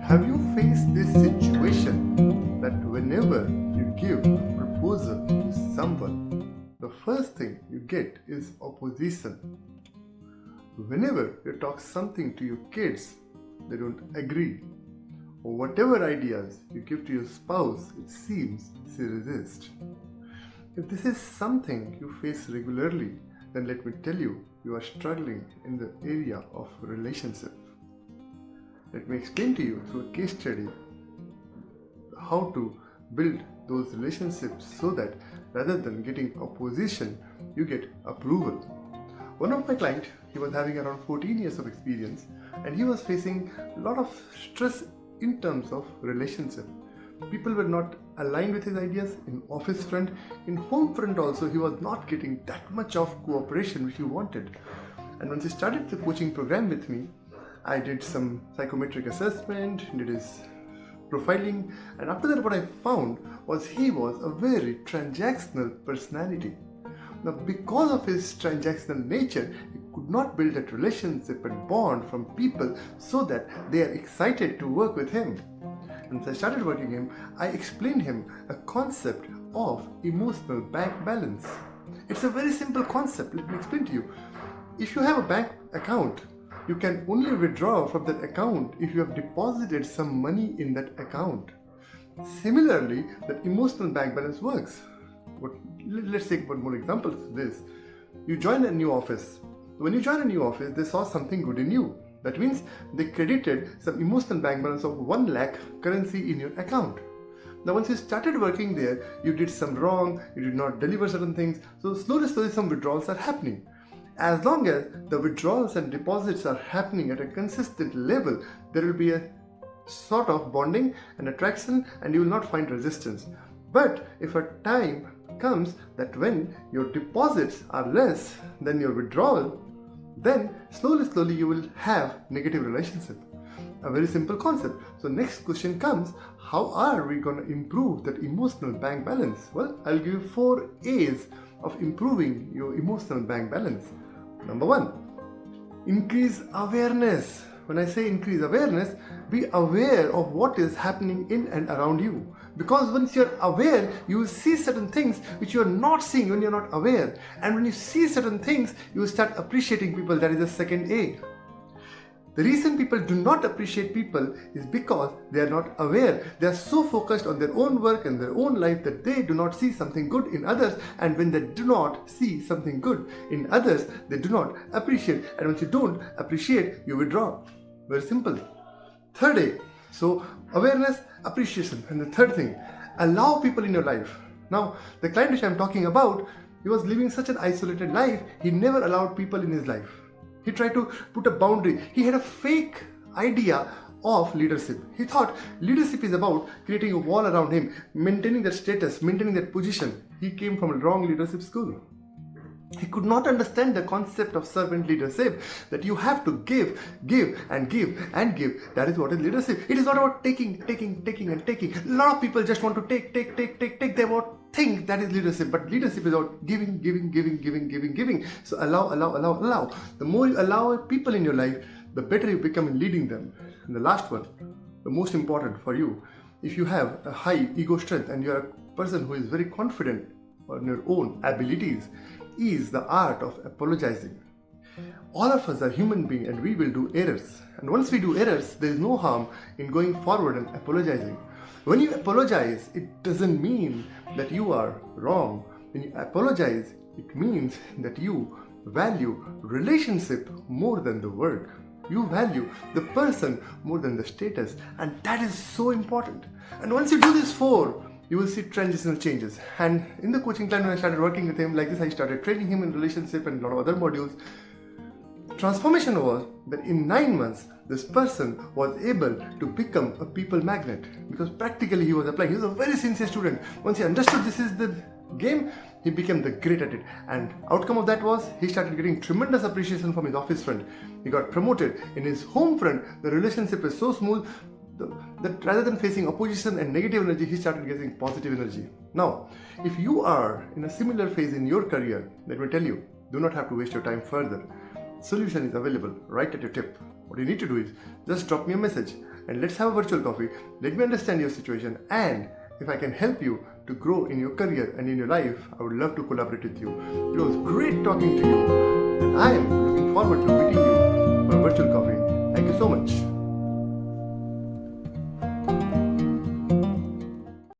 Have you faced this situation that whenever you give a proposal to someone, the first thing you get is opposition? Whenever you talk something to your kids, they don't agree. Or whatever ideas you give to your spouse, it seems they resist. If this is something you face regularly, then let me tell you, you are struggling in the area of relationship. Let me explain to you through a case study how to build those relationships so that rather than getting opposition, you get approval. One of my clients, he was having around 14 years of experience and he was facing a lot of stress in terms of relationship. People were not aligned with his ideas in office front, in home front also he was not getting that much of cooperation which he wanted. And once he started the coaching program with me, I did some psychometric assessment, did his profiling, and after that what I found was he was a very transactional personality. Now because of his transactional nature, he could not build that relationship and bond from people so that they are excited to work with him. And as I started working him, I explained him a concept of emotional bank balance. It's a very simple concept. Let me explain to you. If you have a bank account, you can only withdraw from that account if you have deposited some money in that account. Similarly, the emotional bank balance works. Let's take one more example of this. You join a new office. When you join a new office, they saw something good in you. That means they credited some emotional bank balance of 1 lakh currency in your account. Now once you started working there, you did some wrong, you did not deliver certain things, so slowly some withdrawals are happening. As long as the withdrawals and deposits are happening at a consistent level, there will be a sort of bonding and attraction and you will not find resistance. But if a time comes that when your deposits are less than your withdrawal, then slowly you will have negative relationship. A very simple concept. So next question comes, how are we going to improve that emotional bank balance? Well, I'll give you 4 A's of improving your emotional bank balance. Number 1, increase awareness. When I say increase awareness, be aware of what is happening in and around you. Because once you're aware, you will see certain things which you're not seeing when you're not aware. And when you see certain things, you will start appreciating people. That is the second A. The reason people do not appreciate people is because they are not aware. They are so focused on their own work and their own life that they do not see something good in others. And when they do not see something good in others, they do not appreciate. And once you don't appreciate, you withdraw. Very simple. Third A. So awareness, appreciation. And the third thing, allow people in your life. Now, the client which I'm talking about, he was living such an isolated life, he never allowed people in his life. He tried to put a boundary. He had a fake idea of leadership. He thought leadership is about creating a wall around him, maintaining that status, maintaining that position. He came from a wrong leadership school. He could not understand the concept of servant leadership, that you have to give and give and give. That is what is leadership. It is not about taking and taking. A lot of people just want to take. They won't think that is leadership, but leadership is about giving. So allow. The more you allow people in your life, the better you become in leading them. And the last one, the most important for you, if you have a high ego strength and you are a person who is very confident on your own abilities, is the art of apologizing. All of us are human beings and we will do errors. And once we do errors, there is no harm in going forward and apologizing. When you apologize, it doesn't mean that you are wrong. When you apologize, it means that you value relationship more than the work. You value the person more than the status, and that is so important. And once you do this 4, you will see transitional changes. And in the coaching plan, when I started working with him like this, I started training him in relationship and a lot of other modules. Transformation was that in 9 months, this person was able to become a people magnet because practically he was applying. He was a very sincere student. Once he understood this is the game, he became the great at it. And outcome of that was he started getting tremendous appreciation from his office friend. He got promoted. In his home front, the relationship is so smooth that rather than facing opposition and negative energy, he started getting positive energy. Now, if you are in a similar phase in your career, let me tell you, do not have to waste your time further. Solution is available right at your tip. What you need to do is just drop me a message. and let's have a virtual coffee. Let me understand your situation, and if I can help you to grow in your career and in your life, I would love to collaborate with you. It was great talking to you, and I am looking forward to meeting you for a virtual coffee. Thank you so much.